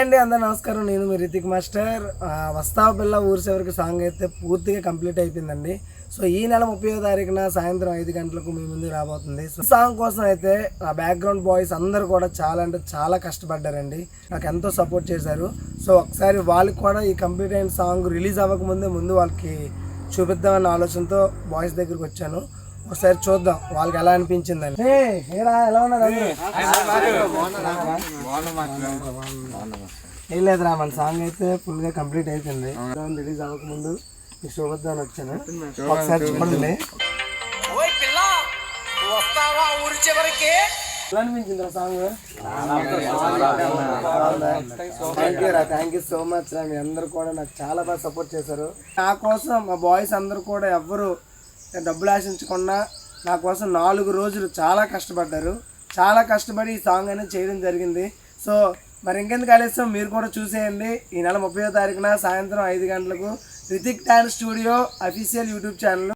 అండి, అందరూ నమస్కారం. నేను మీ రితిక్ మాస్టర్. వస్తావ పిల్ల ఊరి చివరికి సాంగ్ అయితే పూర్తిగా కంప్లీట్ అయిపోయిందండి. సో ఈ నెల 30వ తారీఖున సాయంత్రం 5 గంటలకు మీ ముందుకు రాబోతుంది. సో సాంగ్ కోసం అయితే నా బ్యాక్గ్రౌండ్ బాయ్స్ అందరూ కూడా చాలా అంటే చాలా కష్టపడ్డారండి. నాకు ఎంతో సపోర్ట్ చేశారు. సో ఒకసారి వాళ్ళకి కూడా ఈ కంప్లీట్ అయిన సాంగ్ రిలీజ్ అవ్వకముందే ముందు వాళ్ళకి చూపిద్దామన్న ఆలోచనతో బాయ్స్ దగ్గరికి వచ్చాను. ఒకసారి చూద్దాం వాళ్ళకి ఎలా అనిపించిందని. ఎలా ఉన్నది? ఏం లేదురా, మన సాంగ్ అయితే ఫుల్గా కంప్లీట్ అయిపోయింది. రిలీజ్ అవ్వకముందు చూపిద్దామని వచ్చాను. ఒకసారి చూడండి. ఎలా అనిపించింది song? Thank you so much రా. మీ అందరు కూడా నాకు చాలా బాగా సపోర్ట్ చేశారు. నా కోసం మా బాయ్స్ అందరూ కూడా ఎవ్వరు డబ్బులు ఆశించకుండా నా కోసం 4 రోజులు చాలా కష్టపడ్డారు. చాలా కష్టపడి ఈ సాంగ్ అనేది చేయడం జరిగింది. సో మరి ఇంకెందుకు ఆలస్యం, మీరు కూడా చూసేయండి. ఈ నెల 30వ తారీఖున సాయంత్రం 5 గంటలకు Ritik dance studio official YouTube channel.